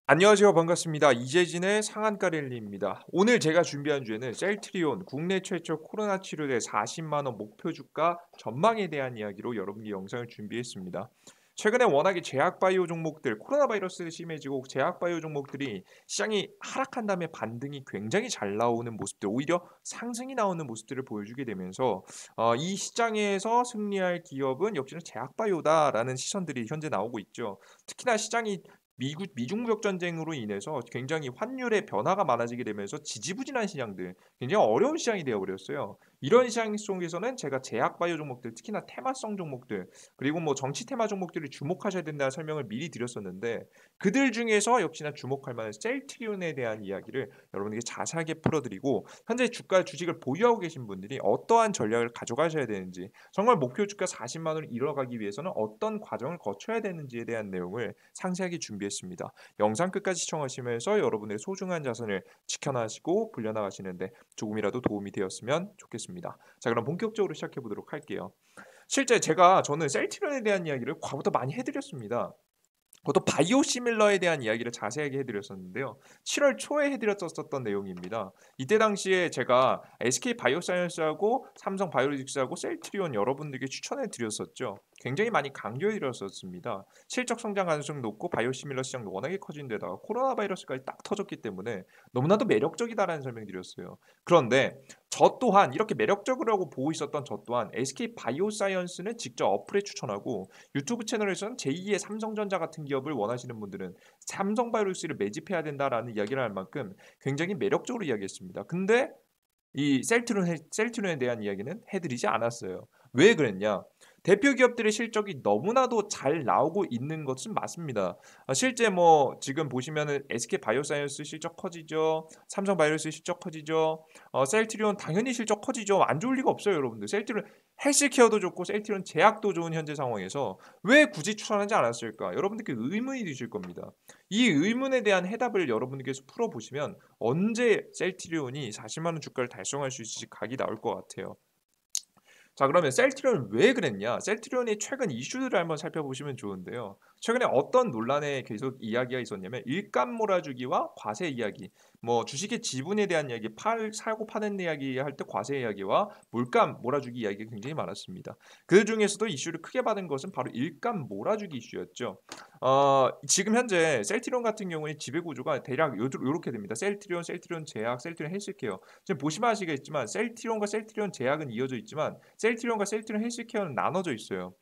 안녕하세요. 반갑습니다. 이재진의 상한가 랠리입니다. 오늘 제가 준비한 주제는 셀트리온 국내 최초 코로나 치료제 40만 원 목표 주가 전망에 대한 이야기로 여러분께 영상을 준비했습니다. 최근에 워낙에 제약바이오 종목들, 코로나 바이러스 심해지고 제약바이오 종목들이 시장이 하락한 다음에 반등이 굉장히 잘 나오는 모습들, 오히려 상승이 나오는 모습들을 보여주게 되면서 이 시장에서 승리할 기업은 역시나 제약바이오다라는 시선들이 현재 나오고 있죠. 특히나 시장이 미중 무역 전쟁으로 인해서 굉장히 환율의 변화가 많아지게 되면서 지지부진한 시장들, 굉장히 어려운 시장이 되어 버렸어요. 이런 시장 속에서는 제가 제약 바이오 종목들, 특히나 테마성 종목들, 그리고 뭐 정치 테마 종목들을 주목하셔야 된다는 설명을 미리 드렸었는데, 그들 중에서 역시나 주목할 만한 셀트리온에 대한 이야기를 여러분에게 자세하게 풀어드리고, 현재 주가 주식을 보유하고 계신 분들이 어떠한 전략을 가져가셔야 되는지, 정말 목표 주가 40만 원을 이뤄가기 위해서는 어떤 과정을 거쳐야 되는지에 대한 내용을 상세하게 준비했습니다. 영상 끝까지 시청하시면서 여러분의 소중한 자산을 지켜나시고 불려나가시는데 조금이라도 도움이 되었으면 좋겠습니다. 자, 그럼 본격적으로 시작해 보도록 할게요. 실제 저는 셀트리온에 대한 이야기를 과거부터 많이 해드렸습니다. 그것도 바이오시밀러에 대한 이야기를 자세하게 해드렸었는데요. 7월 초에 해드렸었던 내용입니다. 이때 당시에 제가 SK 바이오사이언스하고 삼성 바이오로직스하고 셀트리온 여러분들께 추천해 드렸었죠. 굉장히 많이 강조해 드렸었습니다. 실적 성장 가능성 높고 바이오시밀러 시장도 워낙에 커진 데다가 코로나 바이러스까지 딱 터졌기 때문에 너무나도 매력적이다라는 설명 드렸어요. 그런데 저 또한 이렇게 매력적이라고 보고 있었던 저 또한 SK 바이오사이언스는 직접 어플에 추천하고 유튜브 채널에서는 제2의 삼성전자 같은 기업을 원하시는 분들은 삼성바이오로직스를 매집해야 된다라는 이야기를 할 만큼 굉장히 매력적으로 이야기했습니다. 근데 이 셀트론에 대한 이야기는 해드리지 않았어요. 왜 그랬냐? 대표 기업들의 실적이 너무나도 잘 나오고 있는 것은 맞습니다. 실제 뭐 지금 보시면은 SK 바이오사이언스 실적 커지죠. 삼성 바이오로스 실적 커지죠. 셀트리온 당연히 실적 커지죠. 안 좋을 리가 없어요, 여러분들. 셀트리온 헬스케어도 좋고 셀트리온 제약도 좋은 현재 상황에서 왜 굳이 추천하지 않았을까? 여러분들께 의문이 드실 겁니다. 이 의문에 대한 해답을 여러분께서 풀어보시면 언제 셀트리온이 40만 원 주가를 달성할 수 있을지 각이 나올 것 같아요. 자, 그러면 셀트리온은 왜 그랬냐? 셀트리온의 최근 이슈들을 한번 살펴보시면 좋은데요. 최근에 어떤 논란에 계속 이야기가 있었냐면 일감 몰아주기와 과세 이야기, 뭐 주식의 지분에 대한 이야기, 사고 파는 이야기 할 때 과세 이야기와 물감 몰아주기 이야기가 굉장히 많았습니다. 그 중에서도 이슈를 크게 받은 것은 바로 일감 몰아주기 이슈였죠. 지금 현재 셀트리온 같은 경우에 지배 구조가 대략 요렇게 됩니다. 셀트리온 제약, 셀트리온 헬스케어. 지금 보시면 아시겠지만 셀트리온과 셀트리온 제약은 이어져 있지만 셀트리온과 셀트리온 헬스케어는 나눠져 있어요.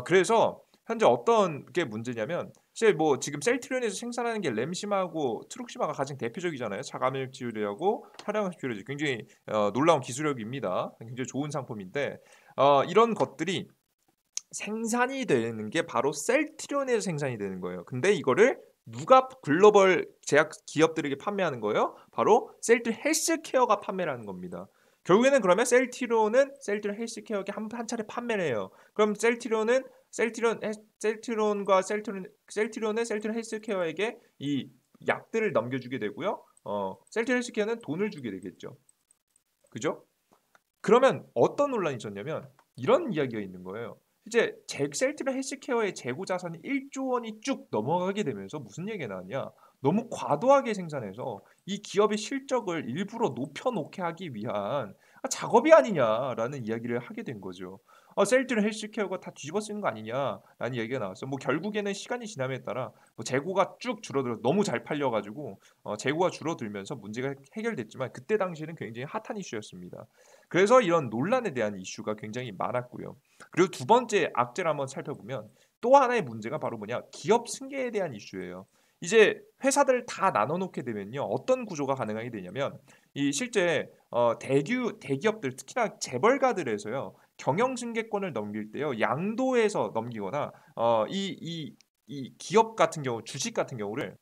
그래서 현재 어떤 게 문제냐면 사실 뭐 지금 셀트리온에서 생산하는 게 램심하고 트룩시마가 가장 대표적이잖아요. 자가면역 치료제하고 혈액 치료제 굉장히 놀라운 기술력입니다. 굉장히 좋은 상품인데 이런 것들이 생산이 되는 게 바로 셀트리온에서 생산이 되는 거예요. 근데 이거를 누가 글로벌 제약 기업들에게 판매하는 거예요? 바로 셀트리온 헬스케어가 판매를 하는 겁니다. 결국에는 그러면 셀트리온 헬스케어에게 한 차례 판매를 해요. 그럼 셀트리온은 셀트리온 헬스케어에게 이 약들을 넘겨주게 되고요. 셀트리온 헬스케어는 돈을 주게 되겠죠. 그죠? 그러면 어떤 논란이 있었냐면 이런 이야기가 있는 거예요. 이제 셀트리온 헬스케어의 재고 자산이 1조 원이 쭉 넘어가게 되면서 무슨 얘기가 나왔냐? 너무 과도하게 생산해서 이 기업의 실적을 일부러 높여놓게 하기 위한 작업이 아니냐라는 이야기를 하게 된 거죠. 셀트리온 헬스케어가 다 뒤집어 쓰는 거 아니냐라는 얘기가 나왔어요. 뭐 결국에는 시간이 지남에 따라 뭐 재고가 쭉 줄어들어 너무 잘 팔려가지고 재고가 줄어들면서 문제가 해결됐지만 그때 당시에는 굉장히 핫한 이슈였습니다. 그래서 이런 논란에 대한 이슈가 굉장히 많았고요. 그리고 두 번째 악재를 한번 살펴보면 또 하나의 문제가 바로 뭐냐? 기업 승계에 대한 이슈예요. 이제 회사들을 다 나눠 놓게 되면요. 어떤 구조가 가능하게 되냐면 이 실제 대기업들 특히나 재벌가들에서요. 경영 승계권을 넘길 때요. 양도에서 넘기거나 이 기업 같은 경우 주식 같은 경우를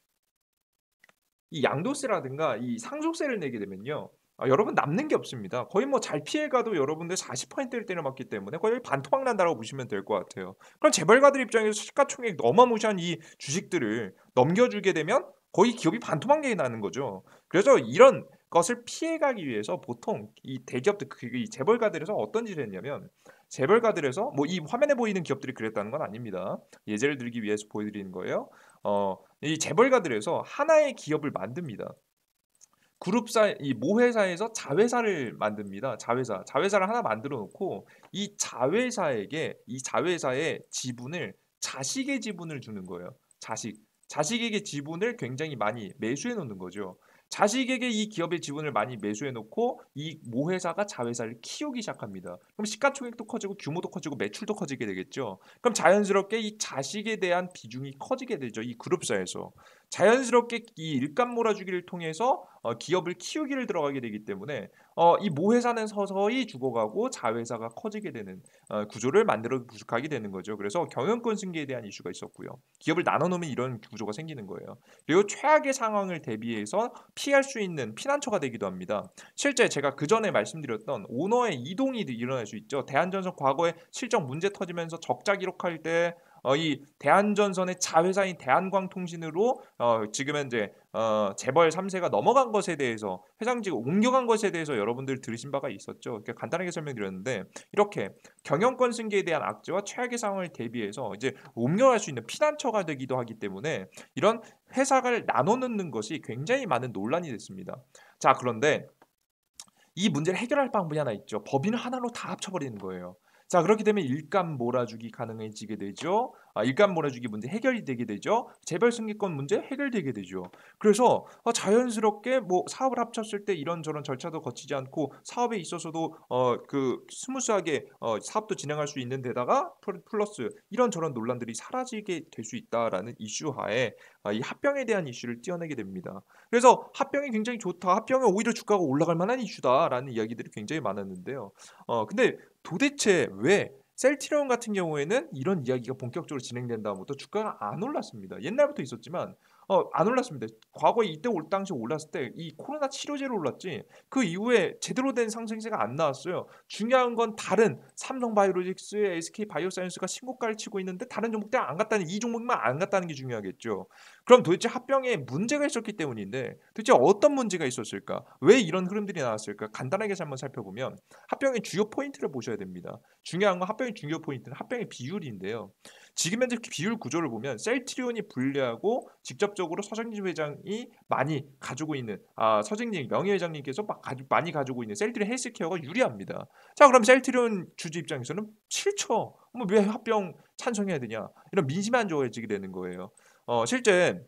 이 양도세라든가 이 상속세를 내게 되면요. 여러분 남는 게 없습니다. 거의 뭐 잘 피해가도 여러분들 40%를 때려맞기 때문에 거의 반토막 난다고 보시면 될 것 같아요. 그럼 재벌가들 입장에서 시가총액 어마무시한 이 주식들을 넘겨주게 되면 거의 기업이 반토막이 나는 거죠. 그래서 이런 것을 피해가기 위해서 보통 이 대기업들 이 재벌가들에서 어떤 짓을 했냐면 재벌가들에서 뭐 이 화면에 보이는 기업들이 그랬다는 건 아닙니다. 예제를 들기 위해서 보여드리는 거예요. 이 재벌가들에서 하나의 기업을 만듭니다. 그룹사 이 모회사에서 자회사를 만듭니다. 자회사를 하나 만들어 놓고 이 자회사의 지분을 자식의 지분을 주는 거예요. 자식에게 지분을 굉장히 많이 매수해 놓는 거죠. 자식에게 이 기업의 지분을 많이 매수해 놓고 이 모회사가 자회사를 키우기 시작합니다. 그럼 시가총액도 커지고 규모도 커지고 매출도 커지게 되겠죠. 그럼 자연스럽게 이 자식에 대한 비중이 커지게 되죠. 이 그룹사에서. 자연스럽게 이 일감 몰아주기를 통해서 기업을 키우기를 들어가게 되기 때문에 이 모회사는 서서히 죽어가고 자회사가 커지게 되는 구조를 만들어 구축하게 되는 거죠. 그래서 경영권 승계에 대한 이슈가 있었고요. 기업을 나눠 놓으면 이런 구조가 생기는 거예요. 그리고 최악의 상황을 대비해서 피할 수 있는 피난처가 되기도 합니다. 실제 제가 그 전에 말씀드렸던 오너의 이동이 일어날 수 있죠. 대한전선 과거에 실적 문제 터지면서 적자 기록할 때 이 대한전선의 자회사인 대한광통신으로 지금은 이제 재벌 3세가 넘어간 것에 대해서 회장직을 옮겨간 것에 대해서 여러분들 들으신 바가 있었죠. 이렇게 간단하게 설명드렸는데 이렇게 경영권 승계에 대한 악재와 최악의 상황을 대비해서 이제 옮겨갈 수 있는 피난처가 되기도 하기 때문에 이런 회사를 나눠 넣는 것이 굉장히 많은 논란이 됐습니다. 자, 그런데 이 문제를 해결할 방법이 하나 있죠. 법인을 하나로 다 합쳐버리는 거예요. 자, 그렇게 되면 일감 몰아주기 가능해지게 되죠. 일감 몰아주기 문제 해결이 되게 되죠. 재벌 승계권 문제 해결되게 되죠. 그래서 자연스럽게 뭐 사업을 합쳤을 때 이런저런 절차도 거치지 않고 사업에 있어서도 그 스무스하게 사업도 진행할 수 있는 데다가 플러스 이런저런 논란들이 사라지게 될 수 있다라는 이슈하에 이 합병에 대한 이슈를 띄어내게 됩니다. 그래서 합병이 굉장히 좋다. 합병은 오히려 주가가 올라갈 만한 이슈다라는 이야기들이 굉장히 많았는데요. 근데 도대체 왜 셀트리온 같은 경우에는 이런 이야기가 본격적으로 진행된 다음부터 주가가 안 올랐습니다. 옛날부터 있었지만 안 올랐습니다. 과거에 이때 올 당시 올랐을 때 이 코로나 치료제로 올랐지 그 이후에 제대로 된 상승세가 안 나왔어요. 중요한 건 다른 삼성바이오로직스, SK바이오사이언스가 신고가를 치고 있는데 다른 종목들 안 갔다는 이 종목만 안 갔다는 게 중요하겠죠. 그럼 도대체 합병에 문제가 있었기 때문인데 도대체 어떤 문제가 있었을까? 왜 이런 흐름들이 나왔을까? 간단하게 한번 살펴보면 합병의 주요 포인트를 보셔야 됩니다. 중요한 건 합병의 중요 포인트는 합병의 비율인데요. 지금 현재 비율 구조를 보면 셀트리온이 불리하고 직접적으로 서정진 회장이 많이 가지고 있는 서정진 명예회장님께서 많이 가지고 있는 셀트리온 헬스케어가 유리합니다. 자, 그럼 셀트리온 주주 입장에서는 싫죠. 왜 합병 찬성해야 되냐? 이런 민심이 안 좋아지게 되는 거예요. 실제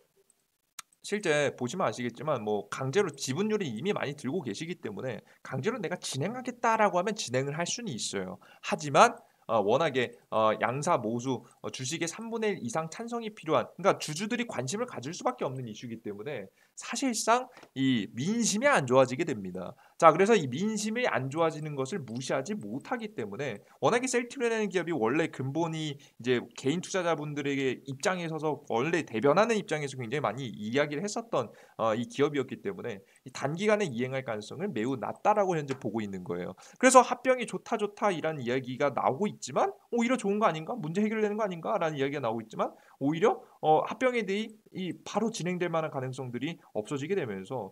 보시면 아시겠지만 뭐 강제로 지분율이 이미 많이 들고 계시기 때문에 강제로 내가 진행하겠다라고 하면 진행을 할 수는 있어요. 하지만 워낙에 양사 모수 주식의 3분의 1 이상 찬성이 필요한 그러니까 주주들이 관심을 가질 수밖에 없는 이슈이기 때문에 사실상 이 민심이 안 좋아지게 됩니다. 자, 그래서 이 민심이 안 좋아지는 것을 무시하지 못하기 때문에 워낙에 셀트리온이라는 기업이 원래 근본이 이제 개인 투자자분들에게 입장에 서서 원래 대변하는 입장에서 굉장히 많이 이야기를 했었던 이 기업이었기 때문에 이 단기간에 이행할 가능성을 매우 낮다라고 현재 보고 있는 거예요. 그래서 합병이 좋다 이란 이야기가 나오고 있지만 오히려 좋은 거 아닌가? 문제 해결되는 거 아닌가라는 이야기가 나오고 있지만 오히려 합병에 대해 이 바로 진행될 만한 가능성들이 없어지게 되면서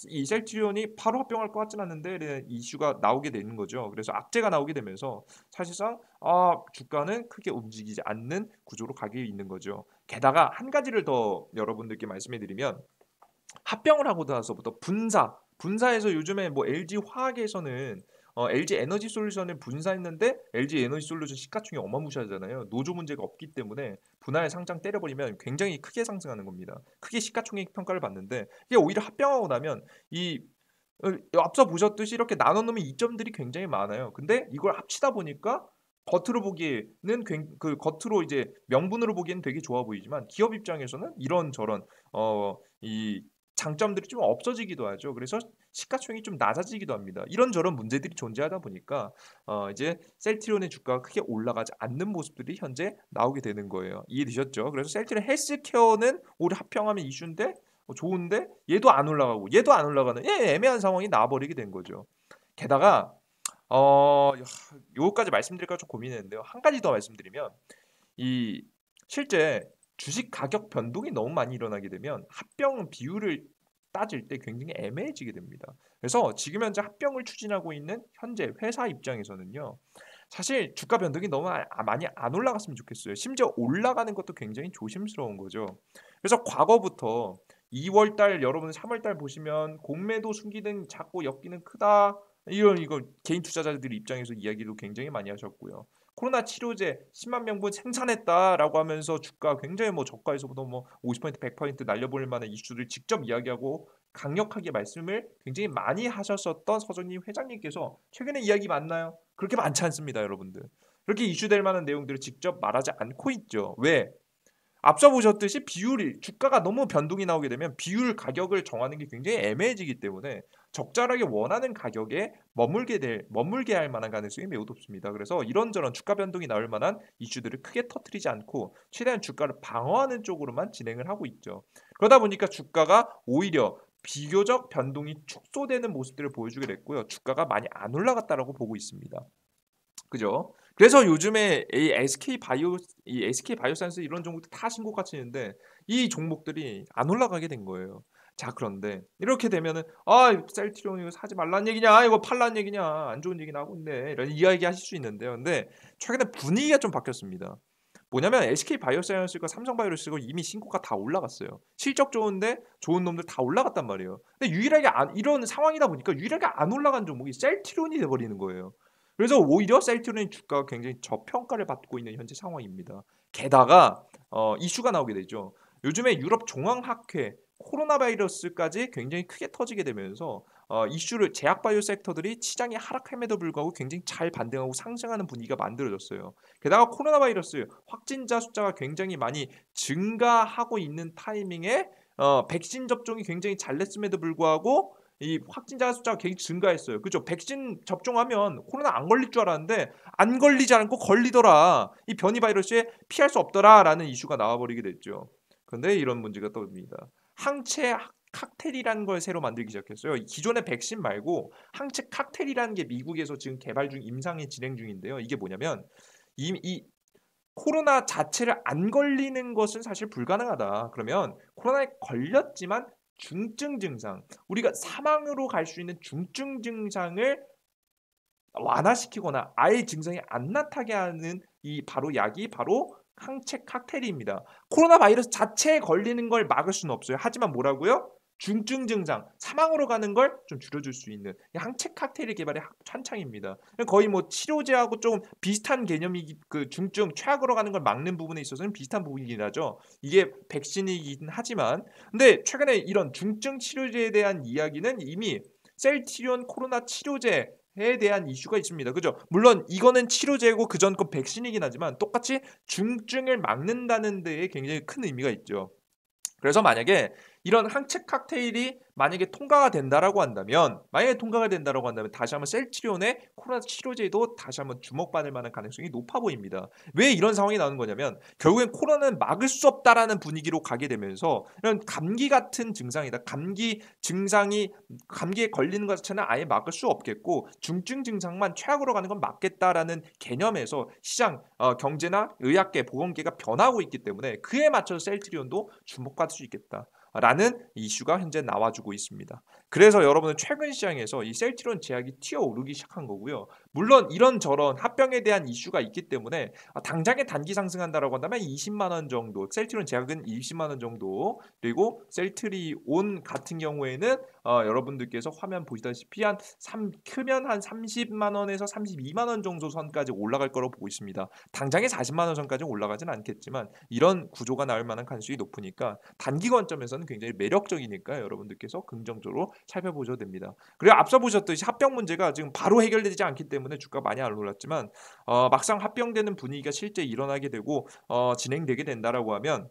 이 셀트리온이 바로 합병할 것 같진 않는데 이슈가 나오게 되는 거죠. 그래서 악재가 나오게 되면서 사실상 주가는 크게 움직이지 않는 구조로 가게 있는 거죠. 게다가 한 가지를 더 여러분들께 말씀해 드리면 합병을 하고 나서부터 분사에서 요즘에 뭐 LG 화학에서는 LG 에너지 솔루션을 분사했는데 LG 에너지 솔루션 시가총액 어마무시하잖아요. 노조 문제가 없기 때문에 분할 상장 때려버리면 굉장히 크게 상승하는 겁니다. 크게 시가총액 평가를 받는데 이게 오히려 합병하고 나면 이 앞서 보셨듯이 이렇게 나눠 놓으면 이점들이 굉장히 많아요. 근데 이걸 합치다 보니까 겉으로 보기에는 그 겉으로 이제 명분으로 보기에는 되게 좋아 보이지만 기업 입장에서는 이런저런 이 장점들이 좀 없어지기도 하죠. 그래서 시가총액이 좀 낮아지기도 합니다. 이런저런 문제들이 존재하다 보니까 이제 셀트리온의 주가가 크게 올라가지 않는 모습들이 현재 나오게 되는 거예요. 이해되셨죠? 그래서 셀트리온 헬스케어는 올해 합병하면 이슈인데 좋은데 얘도 안 올라가고 얘도 안 올라가는 애매한 상황이 나와버리게 된 거죠. 게다가 요거까지 말씀드릴까 좀 고민했는데요. 한 가지 더 말씀드리면 이 실제 주식 가격 변동이 너무 많이 일어나게 되면 합병 비율을 따질 때 굉장히 애매해지게 됩니다. 그래서 지금 현재 합병을 추진하고 있는 현재 회사 입장에서는요. 사실 주가 변동이 너무 많이 안 올라갔으면 좋겠어요. 심지어 올라가는 것도 굉장히 조심스러운 거죠. 그래서 과거부터 2월 달 여러분 3월 달 보시면 공매도 순기능 작고 엮이는 크다. 이거 개인 투자자들 입장에서 이야기도 굉장히 많이 하셨고요. 코로나 치료제 10만 명분 생산했다라고 하면서 주가 굉장히 뭐 저가에서부터 뭐 50% 100% 날려버릴 만한 이슈를 직접 이야기하고 강력하게 말씀을 굉장히 많이 하셨었던 서정님 회장님께서 최근에 이야기 맞나요? 그렇게 많지 않습니다, 여러분들. 그렇게 이슈될 만한 내용들을 직접 말하지 않고 있죠. 왜? 앞서 보셨듯이 비율이 주가가 너무 변동이 나오게 되면 비율 가격을 정하는 게 굉장히 애매해지기 때문에 적절하게 원하는 가격에 머물게 할 만한 가능성이 매우 높습니다. 그래서 이런저런 주가 변동이 나올 만한 이슈들을 크게 터뜨리지 않고 최대한 주가를 방어하는 쪽으로만 진행을 하고 있죠. 그러다 보니까 주가가 오히려 비교적 변동이 축소되는 모습들을 보여주게 됐고요. 주가가 많이 안 올라갔다라고 보고 있습니다. 그죠? 그래서 요즘에 이 SK 바이오사이언스 이런 종목들 다 신고가 치는데 이 종목들이 안 올라가게 된 거예요. 자, 그런데 이렇게 되면은 셀트리온 이거 사지 말라는 얘기냐? 이거 팔라는 얘기냐? 안 좋은 얘기나 하고 있네. 이런 이야기 하실 수 있는데요. 근데 최근에 분위기가 좀 바뀌었습니다. 뭐냐면 SK 바이오사이언스가 삼성 바이오로스가 이미 신고가 다 올라갔어요. 실적 좋은데 좋은 놈들 다 올라갔단 말이에요. 근데 유일하게 이런 상황이다 보니까 유일하게 안 올라간 종목이 셀트리온이 돼 버리는 거예요. 그래서 오히려 셀트리온 주가가 굉장히 저평가를 받고 있는 현재 상황입니다. 게다가 이슈가 나오게 되죠. 요즘에 유럽 종합학회 코로나 바이러스까지 굉장히 크게 터지게 되면서 이슈를 제약 바이오 섹터들이 시장이 하락함에도 불구하고 굉장히 잘 반등하고 상승하는 분위기가 만들어졌어요. 게다가 코로나 바이러스 확진자 숫자가 굉장히 많이 증가하고 있는 타이밍에 백신 접종이 굉장히 잘 됐음에도 불구하고 이 확진자 숫자가 굉장히 증가했어요. 그죠? 백신 접종하면 코로나 안 걸릴 줄 알았는데 안 걸리지 않고 걸리더라. 이 변이 바이러스에 피할 수 없더라라는 이슈가 나와버리게 됐죠. 그런데 이런 문제가 떠옵니다. 항체 칵테일이라는 걸 새로 만들기 시작했어요. 기존의 백신 말고 항체 칵테일이라는 게 미국에서 지금 개발 중 임상이 진행 중인데요. 이게 뭐냐면 이 코로나 자체를 안 걸리는 것은 사실 불가능하다. 그러면 코로나에 걸렸지만 중증 증상, 우리가 사망으로 갈 수 있는 중증 증상을 완화시키거나 아예 증상이 안 나타나게 하는 이 바로 약이 바로 항체 칵테일입니다. 코로나 바이러스 자체에 걸리는 걸 막을 수는 없어요. 하지만 뭐라고요? 중증 증상, 사망으로 가는 걸 좀 줄여줄 수 있는 항체 칵테일 개발의 한창입니다. 거의 뭐 치료제하고 좀 비슷한 개념이 그 중증 최악으로 가는 걸 막는 부분에 있어서는 비슷한 부분이긴 하죠. 이게 백신이긴 하지만 근데 최근에 이런 중증 치료제에 대한 이야기는 이미 셀트리온 코로나 치료제 에 대한 이슈가 있습니다. 그죠? 물론 이거는 치료제고 그전 건 백신이긴 하지만 똑같이 중증을 막는다는 데에 굉장히 큰 의미가 있죠. 그래서 만약에 이런 항체 칵테일이 만약에 통과가 된다라고 한다면 다시 한번 셀트리온의 코로나 치료제도 다시 한번 주목받을 만한 가능성이 높아 보입니다. 왜 이런 상황이 나오는 거냐면 결국엔 코로나는 막을 수 없다라는 분위기로 가게 되면서 이런 감기 같은 증상이다. 감기에 걸리는 것 자체는 아예 막을 수 없겠고 중증 증상만 최악으로 가는 건 막겠다라는 개념에서 시장 경제나 의학계 보건계가 변하고 있기 때문에 그에 맞춰서 셀트리온도 주목받을 수 있겠다. 라는 이슈가 현재 나와주고 있습니다. 그래서 여러분은 최근 시장에서 이 셀트리온 제약이 튀어오르기 시작한 거고요. 물론 이런저런 합병에 대한 이슈가 있기 때문에 당장에 단기 상승한다라고 한다면 20만 원 정도, 셀트리온 제약은 20만 원 정도, 그리고 셀트리온 같은 경우에는 여러분들께서 화면 보시다시피 크면 한 30만 원에서 32만 원 정도 선까지 올라갈 거라고 보고 있습니다. 당장에 40만 원 선까지 올라가진 않겠지만 이런 구조가 나올 만한 가능성이 높으니까 단기 관점에서는 굉장히 매력적이니까 여러분들께서 긍정적으로 살펴보셔도 됩니다. 그리고 앞서 보셨듯이 합병 문제가 지금 바로 해결되지 않기 때문에 주가가 많이 안 올랐지만 막상 합병되는 분위기가 실제 일어나게 되고 진행되게 된다라고 하면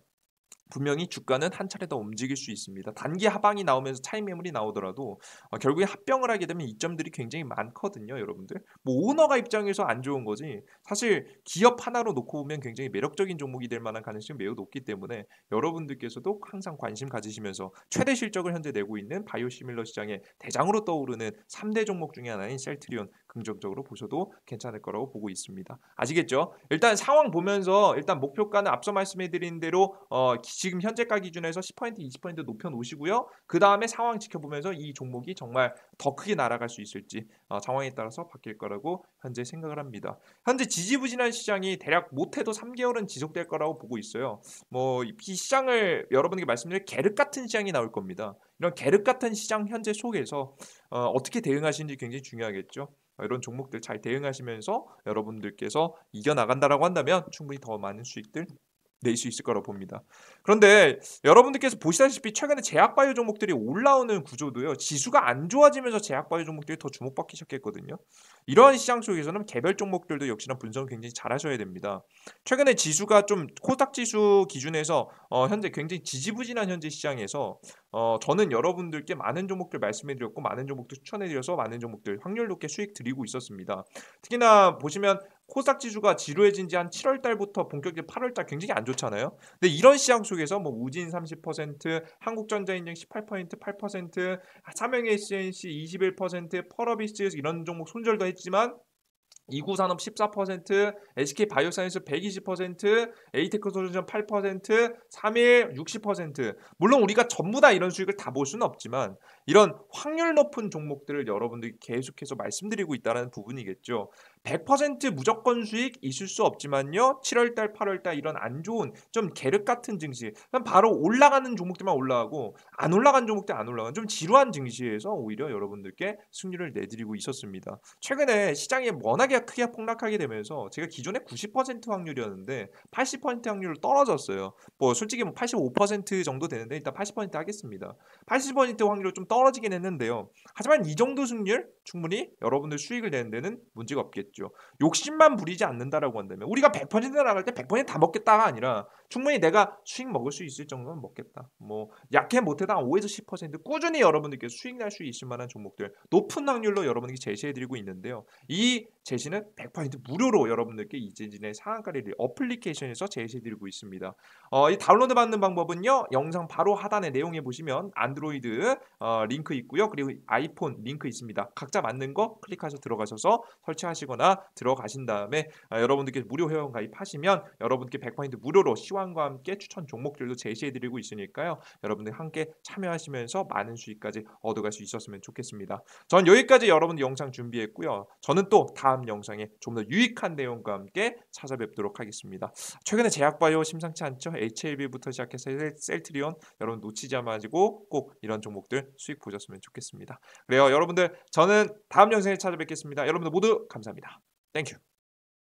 분명히 주가는 한 차례 더 움직일 수 있습니다. 단기 하방이 나오면서 차익 매물이 나오더라도 결국에 합병을 하게 되면 이점들이 굉장히 많거든요, 여러분들. 뭐 오너가 입장에서 안 좋은 거지. 사실 기업 하나로 놓고 보면 굉장히 매력적인 종목이 될 만한 가능성이 매우 높기 때문에 여러분들께서도 항상 관심 가지시면서 최대 실적을 현재 내고 있는 바이오시밀러 시장의 대장으로 떠오르는 3대 종목 중에 하나인 셀트리온 긍정적으로 보셔도 괜찮을 거라고 보고 있습니다. 아시겠죠? 일단 상황 보면서 일단 목표가는 앞서 말씀해 드린 대로 지금 현재가 기준에서 10% 20% 높여 놓으시고요. 그다음에 상황 지켜보면서 이 종목이 정말 더 크게 날아갈 수 있을지 상황에 따라서 바뀔 거라고 현재 생각을 합니다. 현재 지지부진한 시장이 대략 못해도 3개월은 지속될 거라고 보고 있어요. 뭐 이 시장을 여러분에게 말씀드릴 계륵 같은 시장이 나올 겁니다. 이런 계륵 같은 시장 현재 속에서 어떻게 대응하시는지 굉장히 중요하겠죠. 이런 종목들 잘 대응하시면서 여러분들께서 이겨나간다라고 한다면 충분히 더 많은 수익들 낼 수 있을 거라고 봅니다. 그런데 여러분들께서 보시다시피 최근에 제약바이오 종목들이 올라오는 구조도요. 지수가 안 좋아지면서 제약바이오 종목들이 더 주목받기 시작했거든요. 이러한 시장 속에서는 개별 종목들도 역시나 분석을 굉장히 잘하셔야 됩니다. 최근에 지수가 좀 코스닥 지수 기준에서 현재 굉장히 지지부진한 현재 시장에서 저는 여러분들께 많은 종목들 말씀해 드렸고 많은 종목들 추천해 드려서 많은 종목들 확률 높게 수익 드리고 있었습니다. 특히나 보시면 코스닥 지수가 지루해진 지 한 7월 달부터 본격적으로 8월 달 굉장히 안 좋잖아요. 근데 이런 시장 속에서 뭐 우진 30%, 한국전자인증 18%, 8%, 삼성 SNC 21%, 펄어비스 이런 종목 손절도 했지만 이구산업 14%, SK바이오사이언스 120%, 에이테크솔루션 8%, 3일 60%. 물론 우리가 전부 다 이런 수익을 다 볼 수는 없지만 이런 확률 높은 종목들을 여러분들이 계속해서 말씀드리고 있다는 부분이겠죠. 100% 무조건 수익 있을 수 없지만요. 7월달, 8월달 이런 안 좋은 좀 계륵 같은 증시, 바로 올라가는 종목들만 올라가고 안 올라간 종목들 안 올라가는 좀 지루한 증시에서 오히려 여러분들께 승률을 내드리고 있었습니다. 최근에 시장이 워낙에 크게 폭락하게 되면서 제가 기존에 90% 확률이었는데 80% 확률로 떨어졌어요. 뭐 솔직히 뭐 85% 정도 되는데 일단 80% 하겠습니다. 80% 확률로 좀 떨어지긴 했는데요. 하지만 이 정도 승률 충분히 여러분들 수익을 내는 데는 문제가 없겠죠. 욕심만 부리지 않는다라고 한다면 우리가 100% 나갈 때 100%다 먹겠다가 아니라 충분히 내가 수익 먹을 수 있을 정도는 먹겠다. 뭐 약해 못해도 한 5에서 10% 꾸준히 여러분들께 수익 날 수 있을 만한 종목들 높은 확률로 여러분에게 제시해드리고 있는데요. 이 제시는 100% 무료로 여러분들께 이재진의 상한가를 어플리케이션에서 제시해드리고 있습니다. 이 다운로드 받는 방법은요. 영상 바로 하단에 내용에 보시면 안드로이드 링크 있고요. 그리고 아이폰 링크 있습니다. 각자 맞는 거 클릭하셔서 들어가셔서 설치하시거나 들어가신 다음에 여러분들께 무료 회원 가입하시면 여러분께 100% 무료로 시황과 함께 추천 종목들도 제시해드리고 있으니까요. 여러분들 함께 참여하시면서 많은 수익까지 얻어갈 수 있었으면 좋겠습니다. 전 여기까지 여러분들 영상 준비했고요. 저는 또 다음 영상에 좀 더 유익한 내용과 함께 찾아뵙도록 하겠습니다. 최근에 제약바이오 심상치 않죠? HLB부터 시작해서 셀트리온 여러분 놓치지 마시고 꼭 이런 종목들 수익 보셨으면 좋겠습니다. 그래요 여러분들 저는 다음 영상에 찾아뵙겠습니다. 여러분들 모두 감사합니다. 땡큐.